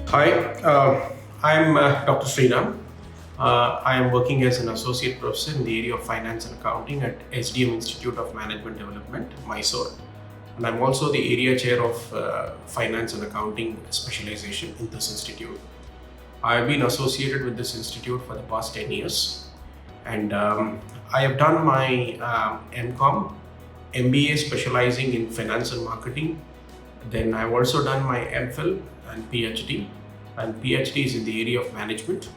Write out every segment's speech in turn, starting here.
Hi, I'm Dr. Sriram. I am working as an associate professor in the area of finance and accounting at SDM Institute of Management Development, Mysore. And I'm also the area chair of finance and accounting specialization in this institute. I've been associated with this institute for the past 10 years. And I have done my MCOM, MBA specializing in finance and marketing. Then I've also done my MPhil and PhD. And PhD is in the area of management.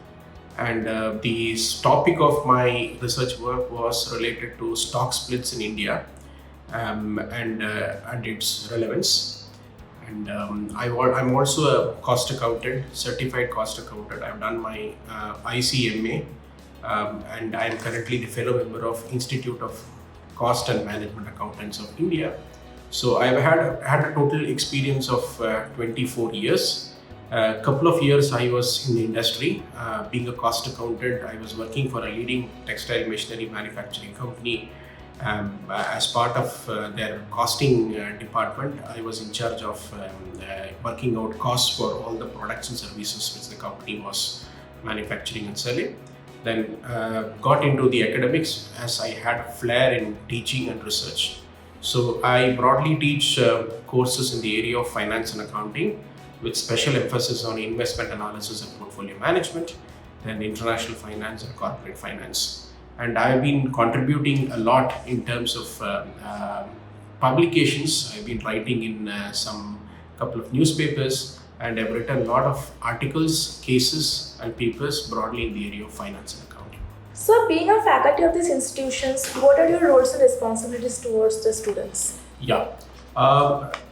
And the topic of my research work was related to stock splits in India and its relevance. And I'm also a cost accountant, certified cost accountant. I've done my ICMA, and I'm currently the fellow member of Institute of Cost and Management Accountants of India. So I've had a total experience of 24 years. A couple of years I was in the industry. Being a cost accountant, I was working for a leading textile machinery manufacturing company. As part of their costing department, I was in charge of working out costs for all the products and services which the company was manufacturing and selling. Then got into the academics as I had a flair in teaching and research. So I broadly teach courses in the area of finance and accounting, with special emphasis on investment analysis and portfolio management, then international finance and corporate finance. And I've been contributing a lot in terms of publications. I've been writing in some couple of newspapers, and I've written a lot of articles, cases, and papers broadly in the area of finance and accounting. So, being a faculty of these institutions, what are your roles and responsibilities towards the students? Yeah.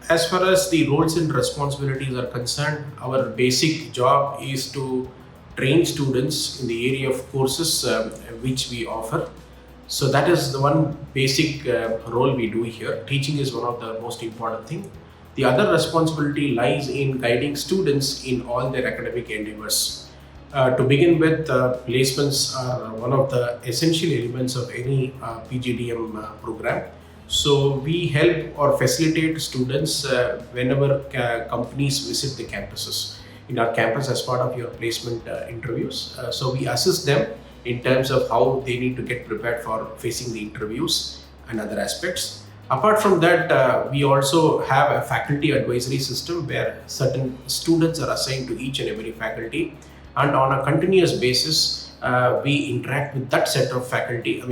As far as the roles and responsibilities are concerned, our basic job is to train students in the area of courses which we offer. So that is the one basic role we do here. Teaching is one of the most important thing. The other responsibility lies in guiding students in all their academic endeavors. To begin with, placements are one of the essential elements of any PGDM program. So we help or facilitate students whenever companies visit the campuses. In our campus, as part of your placement interviews, so we assist them in terms of how they need to get prepared for facing the interviews and other aspects. Apart from that, we also have a faculty advisory system where certain students are assigned to each and every faculty, and on a continuous basis, we interact with that set of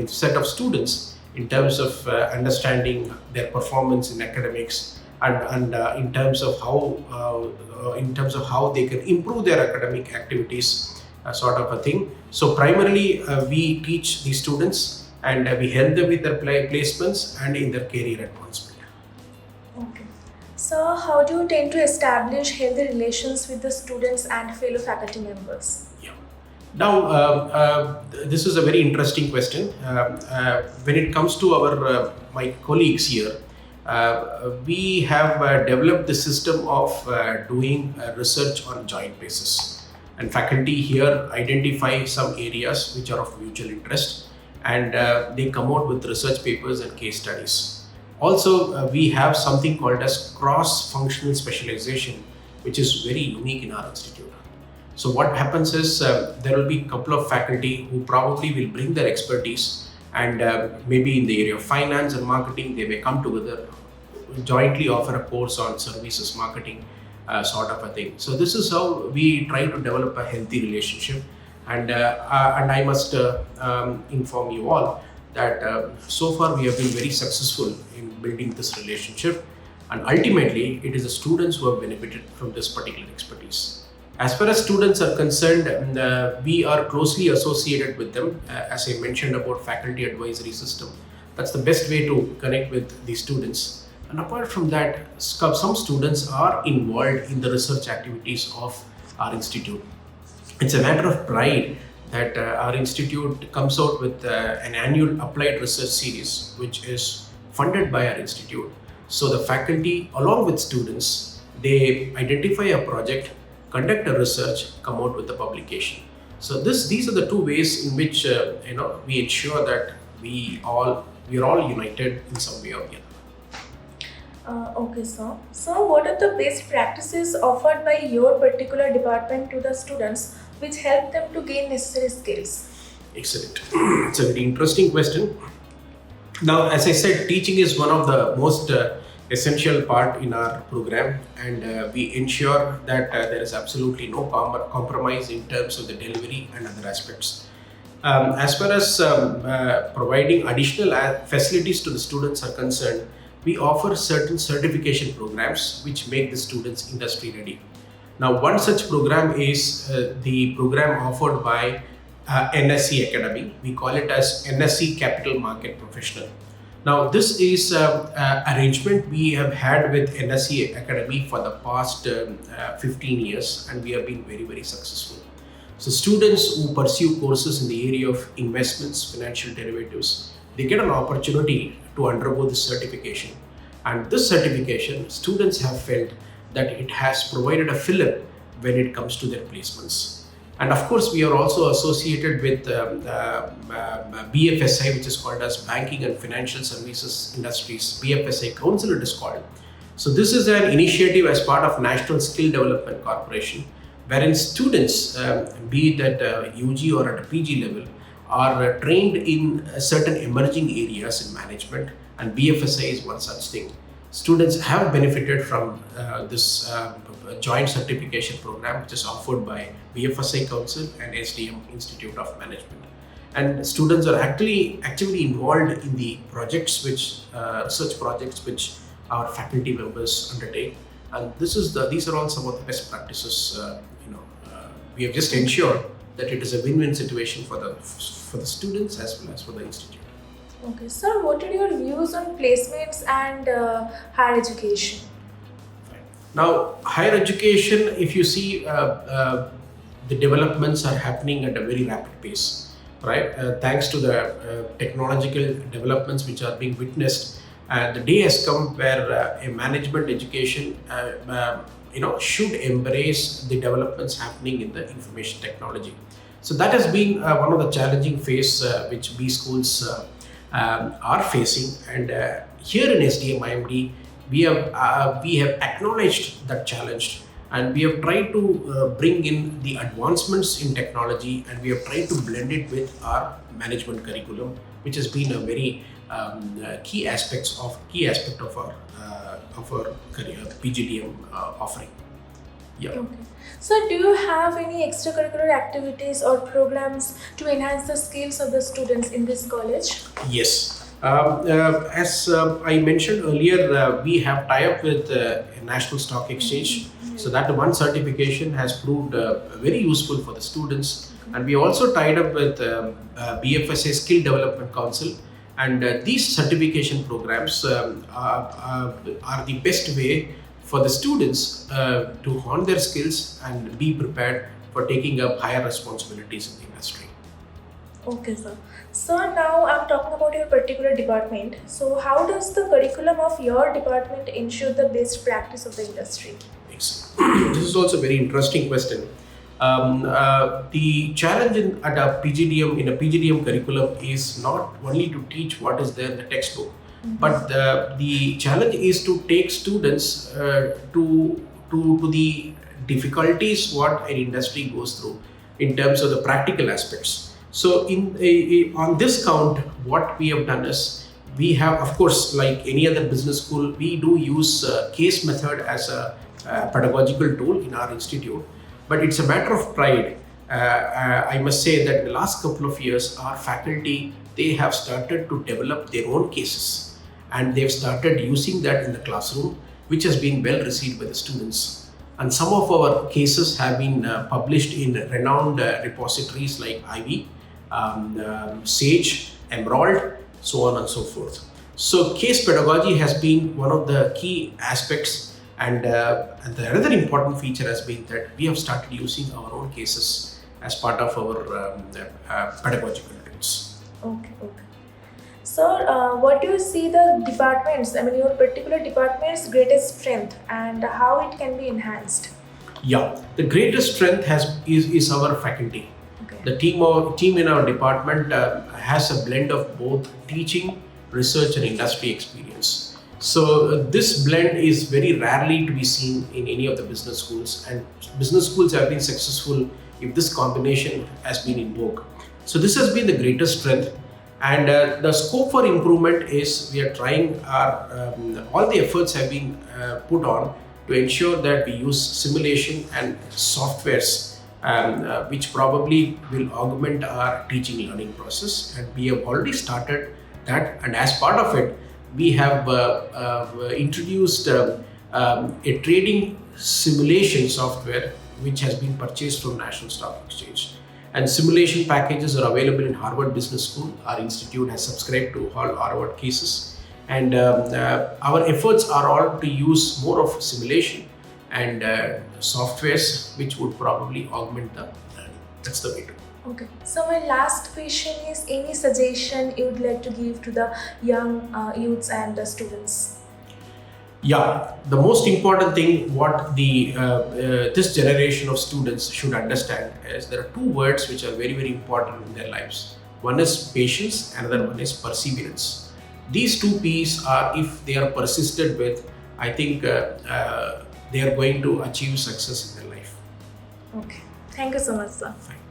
set of students in terms of understanding their performance in academics and in terms of how they can improve their academic activities, sort of a thing. So primarily we teach these students and we help them with their placements and in their career advancement. Okay. So, how do you tend to establish healthy relations with the students and fellow faculty members? Yeah. Now, this is a very interesting question. When it comes to our my colleagues here, we have developed the system of doing research on a joint basis. And faculty here identify some areas which are of mutual interest, and they come out with research papers and case studies. Also, we have something called as cross-functional specialization, which is very unique in our institute. So what happens is there will be a couple of faculty who probably will bring their expertise, and maybe in the area of finance and marketing, they may come together, jointly offer a course on services marketing, sort of a thing. So this is how we try to develop a healthy relationship. And I must inform you all that so far we have been very successful in building this relationship, and ultimately it is the students who have benefited from this particular expertise. As far as students are concerned, we are closely associated with them. As I mentioned about faculty advisory system, that's the best way to connect with the students. And apart from that, some students are involved in the research activities of our institute. It's a matter of pride that our institute comes out with an annual applied research series, which is funded by our institute. So the faculty, along with students, they identify a project, conduct a research, come out with a publication. So these are the two ways in which we ensure that we're all united in some way or the other. Okay, sir. So, what are the best practices offered by your particular department to the students which help them to gain necessary skills? Excellent. It's a very interesting question. Now, as I said, teaching is one of the most essential part in our program, and we ensure that there is absolutely no compromise in terms of the delivery and other aspects. As far as providing additional facilities to the students are concerned, we offer certain certification programs which make the students industry ready. Now, one such program is the program offered by NSC Academy. We call it as NSC Capital Market Professional. Now, this is arrangement we have had with NSC Academy for the past 15 years, and we have been very, very successful. So, students who pursue courses in the area of investments, financial derivatives, they get an opportunity to undergo this certification. And this certification, students have felt that it has provided a fillip when it comes to their placements. And of course, we are also associated with BFSI, which is called as Banking and Financial Services Industries, BFSI Council it is called. So this is an initiative as part of National Skill Development Corporation, wherein students, be it at UG or at a PG level, are trained in certain emerging areas in management, and BFSI is one such thing. Students have benefited from this joint certification program, which is offered by BFSI Council and SDM Institute of Management. And students are actually involved in the projects, which research projects which our faculty members undertake. And these are all some of the best practices. We have just ensured that it is a win-win situation for the students as well as for the institute. Okay, sir, what are your views on placements and higher education? Now, higher education, if you see, the developments are happening at a very rapid pace, right? Thanks to the technological developments which are being witnessed, the day has come where a management education, should embrace the developments happening in the information technology. So that has been one of the challenging phase which B schools are facing, and here in SDM IMD we have acknowledged that challenge, and we have tried to bring in the advancements in technology, and we have tried to blend it with our management curriculum, which has been a very key aspect of our career PGDM offering. Yeah. Okay. So, do you have any extracurricular activities or programs to enhance the skills of the students in this college? Yes. As I mentioned earlier, we have tie-up with National Stock Exchange. So that one certification has proved very useful for the students. And we also tied up with BFSI Skill Development Council. And these certification programs are the best way for the students to hone their skills and be prepared for taking up higher responsibilities in the industry. Okay, sir. So now I'm talking about your particular department. So how does the curriculum of your department ensure the best practice of the industry? Excellent. This is also a very interesting question. The challenge in a PGDM curriculum is not only to teach what is there in the textbook, but the challenge is to take students to the difficulties what an industry goes through in terms of the practical aspects. So on this count, what we have done is we have, of course, like any other business school, we do use case method as a pedagogical tool in our institute. But it's a matter of pride. I must say that in the last couple of years, our faculty, they have started to develop their own cases, and they've started using that in the classroom, which has been well received by the students. And some of our cases have been published in renowned repositories like Ivy, Sage, Emerald, so on and so forth. So case pedagogy has been one of the key aspects. And the another important feature has been that we have started using our own cases as part of our pedagogical tools. Okay. So, what do you see the departments, your particular department's greatest strength and how it can be enhanced? Yeah, the greatest strength is our faculty. Okay. The team in our department has a blend of both teaching, research, and industry experience. So this blend is very rarely to be seen in any of the business schools, and business schools have been successful if this combination has been in vogue. So this has been the greatest strength, and the scope for improvement is we are trying our all the efforts have been put on to ensure that we use simulation and softwares which probably will augment our teaching learning process, and we have already started that, and as part of it we have introduced a trading simulation software which has been purchased from National Stock Exchange. And simulation packages are available in Harvard Business School. Our institute has subscribed to all Harvard cases. And our efforts are all to use more of simulation and softwares which would probably augment the learning. That's the way to go. Okay. So my last question is, any suggestion you would like to give to the young youths and the students? Yeah, the most important thing what the this generation of students should understand is there are two words which are very important in their lives. One is patience, another one is perseverance. These two P's are, if they are persisted with, I think they are going to achieve success in their life. Okay. Thank you so much, sir. Fine.